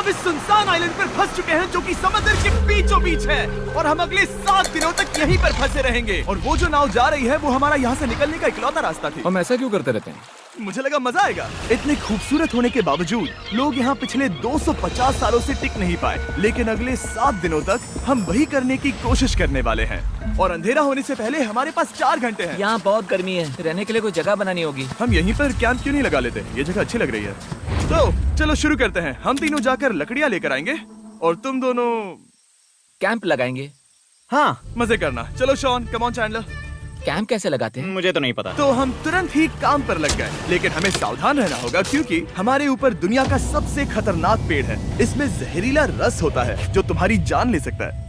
इस सुनसान आइलैंड पर फंस चुके हैं जो कि समुद्र के बीचों बीच है और हम अगले 7 दिनों तक यहीं पर फंसे रहेंगे। और वो जो नाव जा रही है वो हमारा यहाँ से निकलने का इकलौता रास्ता थी। हम ऐसा क्यों करते रहते हैं? मुझे लगा मजा आएगा। इतने खूबसूरत होने के बावजूद लोग यहाँ पिछले 250 सालों से टिक नहीं पाए, लेकिन अगले 7 दिनों तक हम वही करने की कोशिश करने वाले हैं। और अंधेरा होने से पहले हमारे पास 4 घंटे हैं। यहाँ बहुत गर्मी है, रहने के लिए कोई जगह बनानी होगी। हम यहीं पर कैंप क्यों नहीं लगा लेते? ये जगह अच्छी लग रही है। तो चलो शुरू करते हैं। हम तीनों जाकर लकड़ियाँ लेकर आएंगे और तुम दोनों कैंप लगाएंगे। हाँ मजे करना। चलो Shawn, come on Chandler. Camp कैसे लगाते हैं? मुझे तो नहीं पता। तो हम तुरंत ही काम पर लग गए, लेकिन हमें सावधान रहना होगा क्योंकि हमारे ऊपर दुनिया का सबसे खतरनाक पेड़ है। इसमें जहरीला रस होता है जो तुम्हारी जान ले सकता है।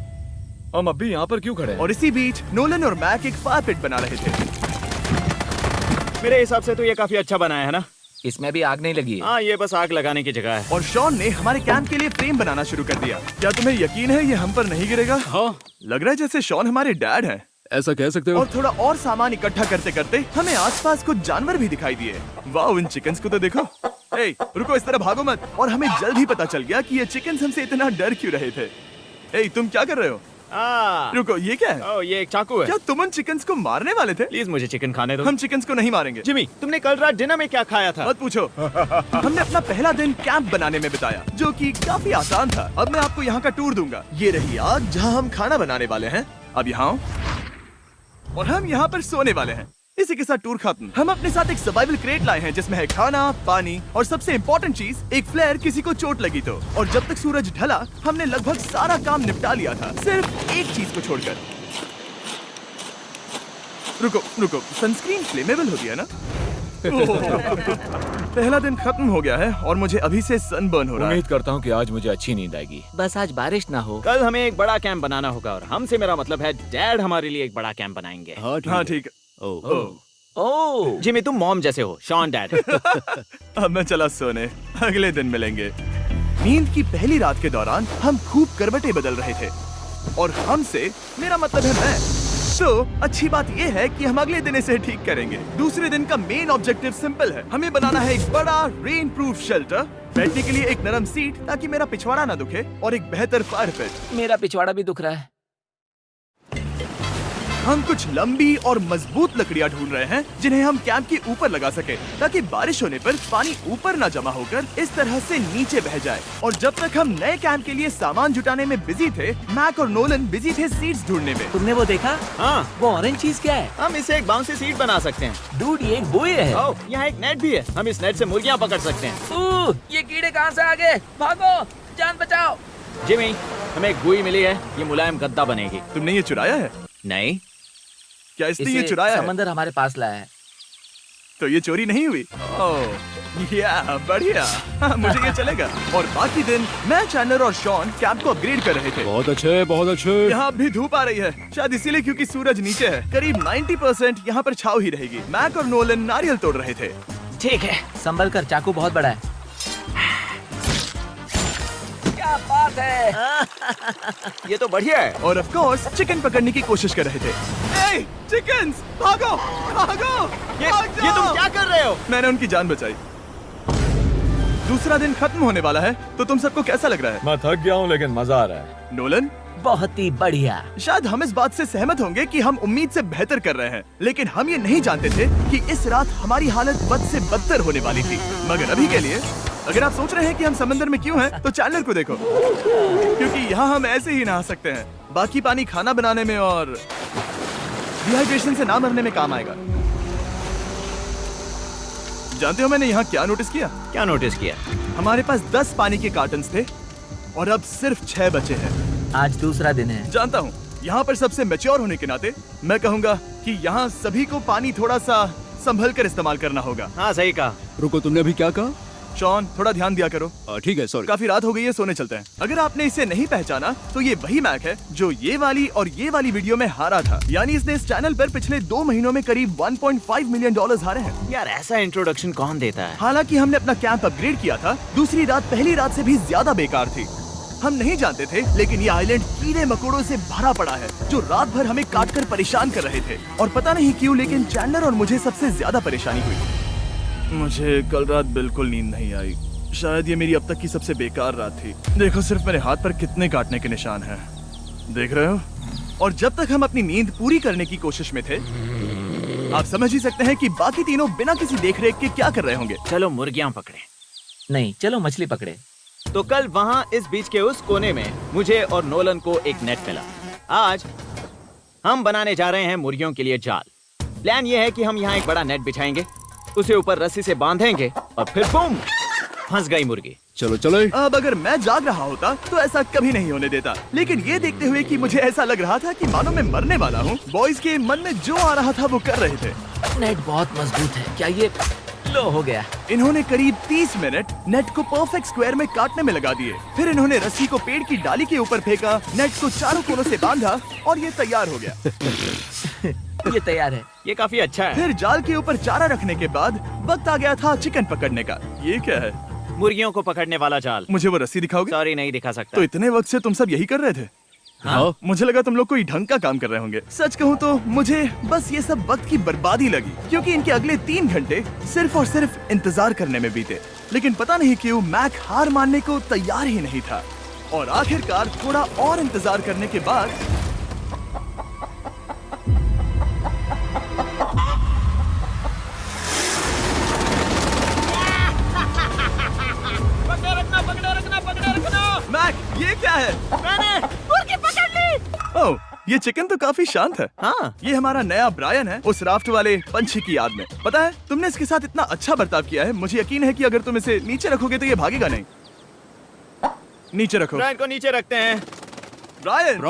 हम अभी यहाँ पर क्यों खड़े हैं? और इसी बीच नोलन और मैक एक फायर पिट बना रहे थे। मेरे हिसाब से तो ये काफी अच्छा बनाया है ना? इसमें भी आग नहीं लगी है। हाँ, ये बस आग लगाने की जगह है। और शॉन ने हमारे कैंप के लिए फ्रेम बनाना शुरू कर दिया। क्या तुम्हें यकीन है ये हम पर नहीं गिरेगा? हाँ। लग रहा है जैसे शॉन हमारे डैड हैं। ऐसा कह सकते हो? और थोड़ा और सामान इकट्ठा करते करते हमें आसपास कुछ जानवर भी दिखाई दिए। वाह, इन चिकन्स को तो देखो। ए, रुको, इस तरह भागो मत। और हमें जल्द ही पता चल गया कि ये चिकन्स हमसे इतना डर क्यों रहे थे। ए, तुम क्या कर रहे हो? रुको, ये क्या है? ओह, ये एक चाकू है। क्या तुम उन चिकन्स को मारने वाले थे? प्लीज मुझे चिकन खाने दो। हम चिकन्स को नहीं मारेंगे। जिमी, तुमने कल रात डिनर में क्या खाया था? मत पूछो। हमने अपना पहला दिन कैंप बनाने में बिताया, जो कि काफी आसान था। अब मैं आपको यहाँ का टूर दूंगा। ये रही आग जहाँ हम खाना बनाने वाले हैं। अब यहाँ और हम यहाँ पर सोने वाले हैं। इसी के साथ टूर खत्म। हम अपने साथ एक सर्वाइवल क्रेट लाए हैं जिसमें है खाना, पानी और सबसे इम्पोर्टेंट चीज एक फ्लेयर किसी को चोट लगी तो। और जब तक सूरज ढला हमने लगभग सारा काम निपटा लिया था, सिर्फ एक चीज को छोड़कर। रुको, सनस्क्रीन फ्लेमेबल होती है ना? पहला दिन खत्म हो गया है और मुझे अभी से सनबर्न हो रहा है। उम्मीद करता हूँ कि आज मुझे अच्छी नींद आएगी। बस आज बारिश ना हो। कल हमें एक बड़ा कैंप बनाना होगा और हमसे मेरा मतलब है डैड हमारे लिए एक बड़ा कैंप बनाएंगे। हाँ ठीक है। ओह, जिमी, तुम मॉम जैसे हो, शॉन डैड। अब मैं चला सोने, अगले दिन मिलेंगे। नींद की पहली रात के दौरान हम खूब करवटें बदल रहे थे और हमसे मेरा मतलब है मैं। तो अच्छी बात यह है कि हम अगले दिन इसे ठीक करेंगे। दूसरे दिन का मेन ऑब्जेक्टिव सिंपल है। हमें बनाना है एक बड़ा रेन प्रूफ शेल्टर, बैठने के लिए एक नरम सीट ताकि मेरा पिछवाड़ा ना दुखे और एक बेहतर फायर पिट। मेरा पिछवाड़ा भी दुख रहा है। हम कुछ लंबी और मजबूत लकड़ियां ढूंढ रहे हैं जिन्हें हम कैंप के ऊपर लगा सके ताकि बारिश होने पर पानी ऊपर न जमा होकर इस तरह से नीचे बह जाए। और जब तक हम नए कैंप के लिए सामान जुटाने में बिजी थे, मैक और नोलन बिजी थे सीड्स ढूंढने में। तुमने वो देखा? हाँ, वो ऑरेंज चीज क्या है? हम इसे एक बाउंसी सीट बना सकते हैं। डूड, ये एक बुए है। ओह, यहाँ एक नेट भी है। हम इस नेट से मुर्गियाँ पकड़ सकते हैं। ये कीड़े कहाँ से आ गए? भागो, जान बचाओ। जिमी, हमें एक बुई मिली है। ये मुलायम गद्दा बनेगी। तुमने ये चुराया है? नहीं, क्या इसने ये चुराया है? समंदर हमारे पास लाया है। तो ये चोरी नहीं हुई? ओह या बढ़िया। हाँ, मुझे ये चलेगा। और बाकी दिन मैं, चैंडलर और शॉन कैंप को अपग्रेड कर रहे थे। बहुत अच्छे, बहुत अच्छे। यहाँ भी धूप आ रही है, शायद इसीलिए क्योंकि सूरज नीचे है। करीब 90% यहाँ पर छाव ही रहेगी। मैक और नोलन नारियल तोड़ रहे थे। ठीक है, संभल कर, चाकू बहुत बड़ा है। क्या बात है? ये तो बढ़िया है। और ऑफ कोर्स चिकन पकड़ने की कोशिश कर रहे थे। ए, चिकन्स, भागो, भागो, भाग ये तुम जाओ। क्या कर रहे हो? मैंने उनकी जान बचाई। दूसरा दिन खत्म होने वाला है, तो तुम सबको कैसा लग रहा है? मैं थक गया हूँ लेकिन मजा आ रहा है। नोलन, बहुत ही बढ़िया। शायद हम इस बात से सहमत होंगे कि हम उम्मीद से बेहतर कर रहे हैं, लेकिन हम ये नहीं जानते थे कि इस रात हमारी हालत बद से बदतर होने वाली थी। मगर अभी के लिए अगर आप सोच रहे हैं कि हम समंदर में क्यों हैं, तो चैंडलर को देखो, क्योंकि यहाँ हम ऐसे ही नहा सकते हैं। बाकी पानी खाना बनाने में और डिहाइड्रेशन से ना मरने में काम आएगा। जानते हो मैंने यहाँ क्या नोटिस किया? क्या नोटिस किया? हमारे पास 10 पानी के कार्टन्स थे और अब सिर्फ 6 बचे हैं। आज दूसरा दिन है। जानता हूँ, यहाँ पर सबसे मैच्योर होने के नाते मैं कहूँगा कि यहाँ सभी को पानी थोड़ा सा संभल कर इस्तेमाल करना होगा। हाँ, सही कहा। रुको, तुमने अभी क्या कहा? शॉन, थोड़ा ध्यान दिया करो। ठीक है, सॉरी। काफी रात हो गई है, सोने चलते हैं। अगर आपने इसे नहीं पहचाना तो ये वही मैक है जो ये वाली और ये वाली वीडियो में हारा था। यानी इसने इस चैनल पर पिछले 2 महीनों में करीब $1.5 मिलियन हारे हैं। यार, ऐसा इंट्रोडक्शन कौन देता है? हालांकि हमने अपना कैंप अपग्रेड किया था, दूसरी रात पहली रात से भी ज्यादा बेकार थी। हम नहीं जानते थे, लेकिन ये आइलैंड कीड़े मकोड़ों से भरा पड़ा है जो रात भर हमें काट कर परेशान कर रहे थे। और पता नहीं क्यों, लेकिन चैंडलर और मुझे सबसे ज्यादा परेशानी हुई। मुझे कल रात बिल्कुल नींद नहीं आई। शायद ये मेरी अब तक की सबसे बेकार रात थी। देखो सिर्फ मेरे हाथ पर कितने काटने के निशान हैं। देख रहे हो? और जब तक हम अपनी नींद पूरी करने की कोशिश में थे, आप समझ ही सकते हैं कि बाकी तीनों बिना किसी देखरेख के क्या कर रहे होंगे। चलो मुर्गियां पकड़े। नहीं, चलो मछली पकड़े। तो कल वहाँ इस बीच के उस कोने में मुझे और नोलन को एक नेट मिला। आज हम बनाने जा रहे हैं मुर्गियों के लिए जाल। प्लान ये है कि हम यहाँ एक बड़ा नेट बिछाएंगे, उसे ऊपर रस्सी से बांधेंगे और फिर बूम, फंस गई मुर्गी। चलो चलो। अब अगर मैं जाग रहा होता तो ऐसा कभी नहीं होने देता, लेकिन ये देखते हुए कि मुझे ऐसा लग रहा था कि मानो मैं मरने वाला हूँ, बॉयज के मन में जो आ रहा था वो कर रहे थे। नेट बहुत मजबूत है। क्या ये लो हो गया? इन्होंने करीब 30 मिनट नेट को परफेक्ट स्क्वायर में काटने में लगा दिए। फिर इन्होंने रस्सी को पेड़ की डाली के ऊपर फेंका, नेट को चारों कोनों से बांधा और ये तैयार हो गया। ये तैयार है। ये काफी अच्छा है। फिर जाल के ऊपर चारा रखने के बाद वक्त आ गया था चिकन पकड़ने का। ये क्या है? मुर्गियों को पकड़ने वाला जाल। मुझे वो रस्सी दिखाओगे? सॉरी, नहीं दिखा सकता। तो इतने वक्त से तुम सब यही कर रहे थे? हाँ। मुझे लगा तुम लोग कोई ढंग का काम कर रहे होंगे। सच कहूँ तो मुझे बस ये सब वक्त की बर्बादी लगी, क्योंकि इनके अगले 3 घंटे सिर्फ और सिर्फ इंतजार करने में बीते। लेकिन पता नहीं क्यों मैक हार मानने को तैयार ही नहीं था, और आखिरकार थोड़ा और इंतजार करने के बाद मैक, ये क्या है? मैंने मुर्गी पकड़ ली। ओह, ये चिकन तो काफी शांत है। हाँ, ये हमारा नया ब्रायन है, उस राफ्ट वाले पंछी की याद में। पता है, तुमने इसके साथ इतना अच्छा बर्ताव किया है, मुझे यकीन है कि अगर तुम इसे नीचे रखोगे तो ये भागेगा नहीं। नीचे रखो। ब्रायन को नीचे रखते हैं। ब्रायन,